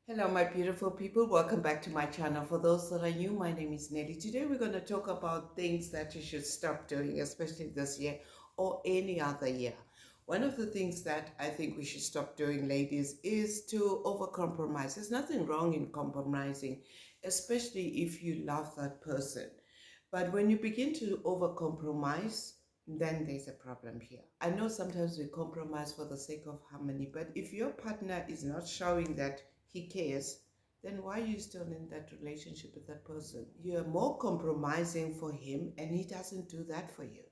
Hello, my beautiful people. Welcome back to my channel. For those that are new, my name is Nelly. Today, we're going to talk about things that you should stop doing, especially this year or any other year. One of the things that I think we should stop doing, ladies, is to overcompromise. There's nothing wrong in compromising, especially if you love that person. But when you begin to overcompromise, then there's a problem here. I know sometimes we compromise for the sake of harmony, but if your partner is not showing that he cares, then why are you still in that relationship with that person? You're more compromising for him and he doesn't do that for you.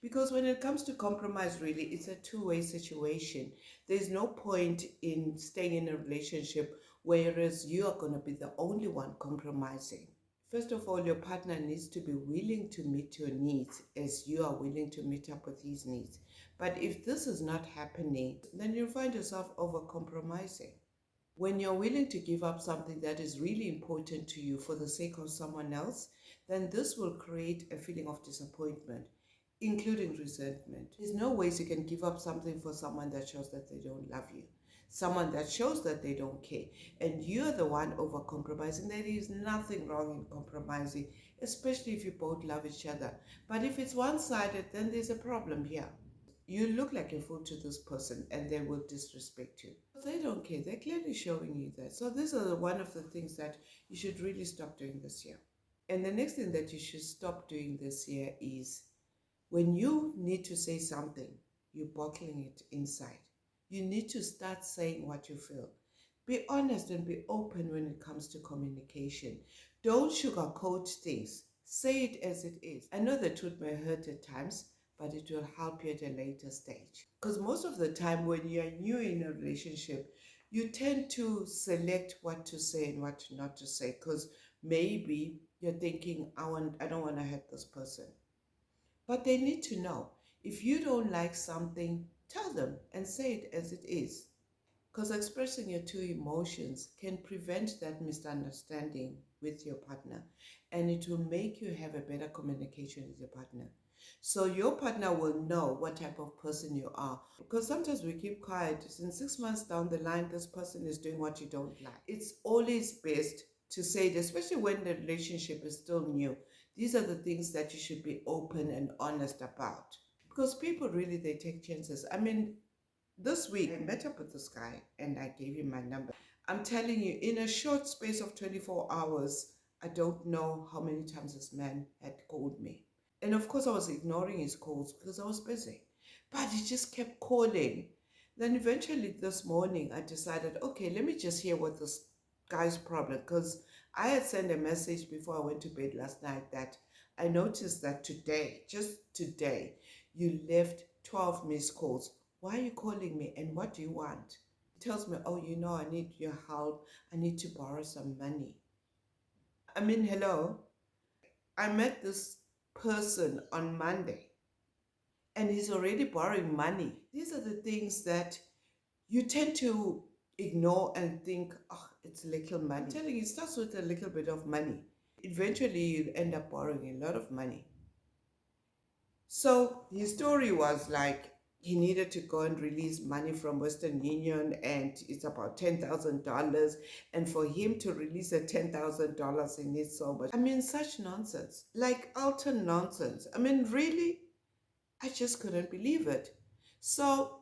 Because when it comes to compromise, really, it's a two-way situation. There's no point in staying in a relationship whereas you are going to be the only one compromising. First of all, your partner needs to be willing to meet your needs as you are willing to meet up with his needs. But if this is not happening, then you'll find yourself over compromising. When you're willing to give up something that is really important to you for the sake of someone else, then this will create a feeling of disappointment, including resentment. There's no ways you can give up something for someone that shows that they don't love you, someone that shows that they don't care, and you're the one over compromising. There is nothing wrong in compromising, especially if you both love each other. But if it's one-sided, then there's a problem here. You look like a fool to this person and they will disrespect you. They don't care. They're clearly showing you that. So these are one of the things that you should really stop doing this year. And the next thing that you should stop doing this year is when you need to say something, you're bottling it inside. You need to start saying what you feel. Be honest and be open when it comes to communication. Don't sugarcoat things. Say it as it is. I know the truth may hurt at times, but it will help you at a later stage. Because most of the time when you're new in a relationship, you tend to select what to say and what not to say because maybe you're thinking, I don't want to hurt this person. But they need to know. If you don't like something, tell them and say it as it is. Because expressing your two emotions can prevent that misunderstanding with your partner, and it will make you have a better communication with your partner. So your partner will know what type of person you are. Because sometimes we keep quiet. In 6 months down the line, this person is doing what you don't like. It's always best to say it, especially when the relationship is still new. These are the things that you should be open and honest about. Because people really, they take chances. I mean, this week, I met up with this guy and I gave him my number. I'm telling you, in a short space of 24 hours, I don't know how many times this man had called me. And of course, I was ignoring his calls because I was busy. But he just kept calling. Then eventually this morning, I decided, okay, let me just hear what this guy's problem, because I had sent a message before I went to bed last night that I noticed that today, just today, you left 12 missed calls. Why are you calling me and what do you want? He tells me, oh, I need your help. I need to borrow some money. I mean, hello. I met this person on Monday and he's already borrowing money. These are the things that you tend to ignore and think, oh, it's little money. I'm telling you, it starts with a little bit of money. Eventually, you end up borrowing a lot of money. So his story was like he needed to go and release money from Western Union and it's about $10,000. And for him to release the $10,000, he needs so much. I mean, such nonsense, like utter nonsense. I mean, really, I just couldn't believe it. So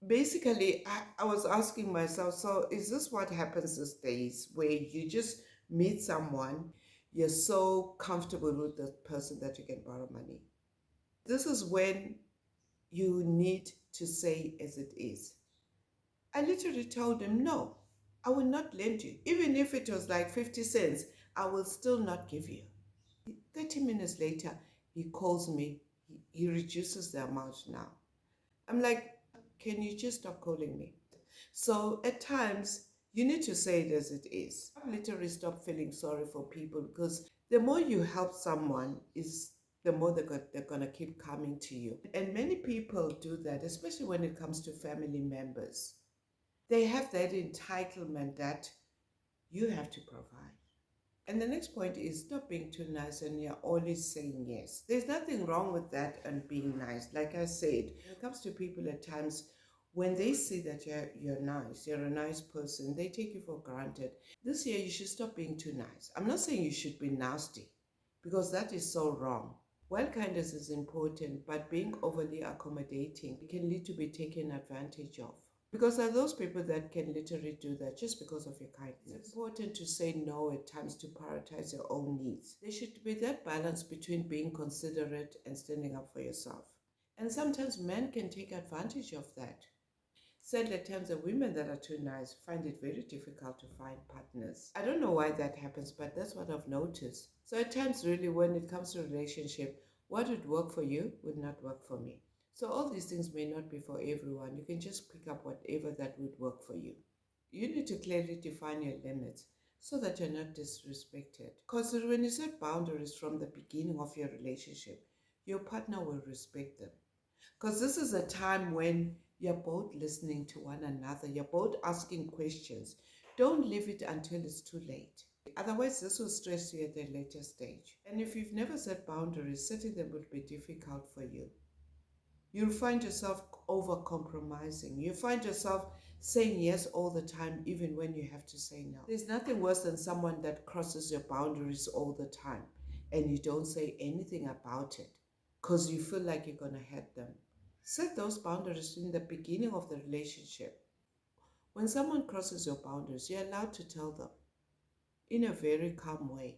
basically, I was asking myself, so is this what happens these days where you just meet someone, you're so comfortable with the person that you can borrow money? This is when you need to say as it is. I literally told him, no, I will not lend you. Even if it was like 50 cents, I will still not give you. 30 minutes later, he calls me. He reduces the amount now. I'm like, can you just stop calling me? So at times, you need to say it as it is. I've literally stopped feeling sorry for people because the more you help someone is the more they're going to keep coming to you. And many people do that, especially when it comes to family members. They have that entitlement that you have to provide. And the next point is stop being too nice and you're always saying yes. There's nothing wrong with that and being nice. Like I said, when it comes to people at times, When they see that you're nice, you're a nice person, they take you for granted. This year, you should stop being too nice. I'm not saying you should be nasty, because that is so wrong. While kindness is important, but being overly accommodating can lead to be taken advantage of. Because there are those people that can literally do that just because of your kindness. It's important to say no at times to prioritize your own needs. There should be that balance between being considerate and standing up for yourself. And sometimes men can take advantage of that. Sadly, at times the women that are too nice find it very difficult to find partners. I don't know why that happens, but that's what I've noticed. So at times, really, when it comes to relationship, what would work for you would not work for me. So all these things may not be for everyone. You can just pick up whatever that would work for you. You need to clearly define your limits so that you're not disrespected. Because when you set boundaries from the beginning of your relationship, your partner will respect them. Because this is a time when you're both listening to one another, you're both asking questions. Don't leave it until it's too late. Otherwise, this will stress you at a later stage. And if you've never set boundaries, setting them will be difficult for you. You'll find yourself over compromising. You find yourself saying yes all the time, even when you have to say no. There's nothing worse than someone that crosses your boundaries all the time and you don't say anything about it because you feel like you're going to hurt them. Set those boundaries in the beginning of the relationship. When someone crosses your boundaries, you're allowed to tell them in a very calm way.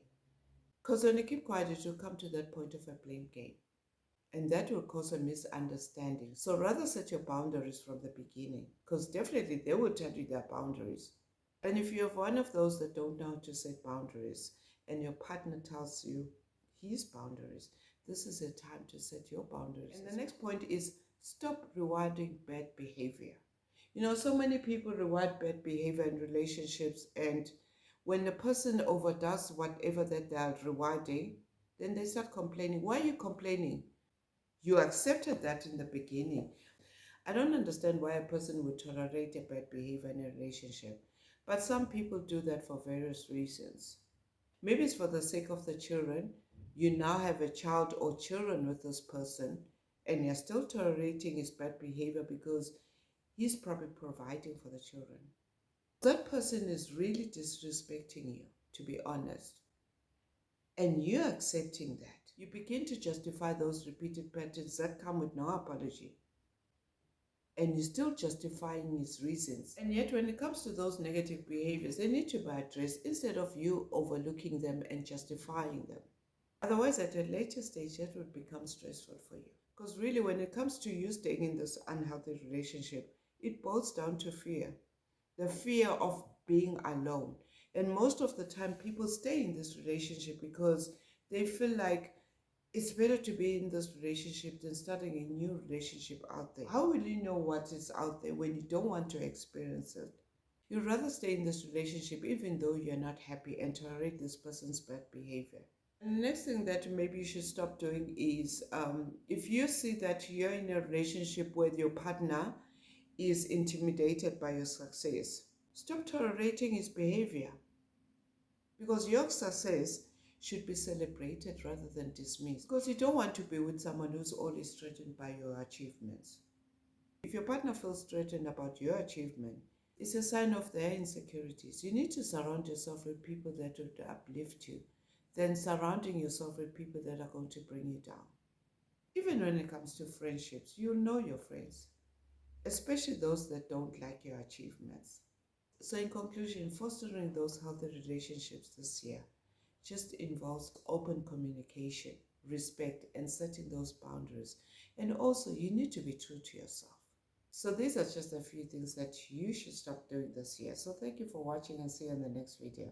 Because when you keep quiet, it will come to that point of a blame game. And that will cause a misunderstanding. So rather set your boundaries from the beginning, because definitely they will tell you their boundaries. And if you have one of those that don't know how to set boundaries and your partner tells you his boundaries, this is a time to set your boundaries. And the next point is stop rewarding bad behavior. You know, so many people reward bad behavior in relationships, and when the person overdoes whatever that they're rewarding, then they start complaining. Why are you complaining? You accepted that in the beginning. I don't understand why a person would tolerate a bad behavior in a relationship, but some people do that for various reasons. Maybe it's for the sake of the children. You now have a child or children with this person, and you're still tolerating his bad behavior because he's probably providing for the children. That person is really disrespecting you, to be honest. And you're accepting that. You begin to justify those repeated patterns that come with no apology. And you're still justifying his reasons. And yet when it comes to those negative behaviors, they need to be addressed instead of you overlooking them and justifying them. Otherwise, at a later stage, that would become stressful for you. Because really, when it comes to you staying in this unhealthy relationship, it boils down to fear. The fear of being alone. And most of the time, people stay in this relationship because they feel like it's better to be in this relationship than starting a new relationship out there. How will you know what is out there when you don't want to experience it? You'd rather stay in this relationship even though you're not happy and tolerate this person's bad behavior. And the next thing that maybe you should stop doing is if you see that you're in a relationship where your partner is intimidated by your success, stop tolerating his behavior. Because your success should be celebrated rather than dismissed. Because you don't want to be with someone who's always threatened by your achievements. If your partner feels threatened about your achievement, it's a sign of their insecurities. You need to surround yourself with people that would uplift you than surrounding yourself with people that are going to bring you down. Even when it comes to friendships, you'll know your friends, especially those that don't like your achievements. So in conclusion, fostering those healthy relationships this year just involves open communication, respect, and setting those boundaries. And also, you need to be true to yourself. So these are just a few things that you should stop doing this year. So thank you for watching, and see you in the next video.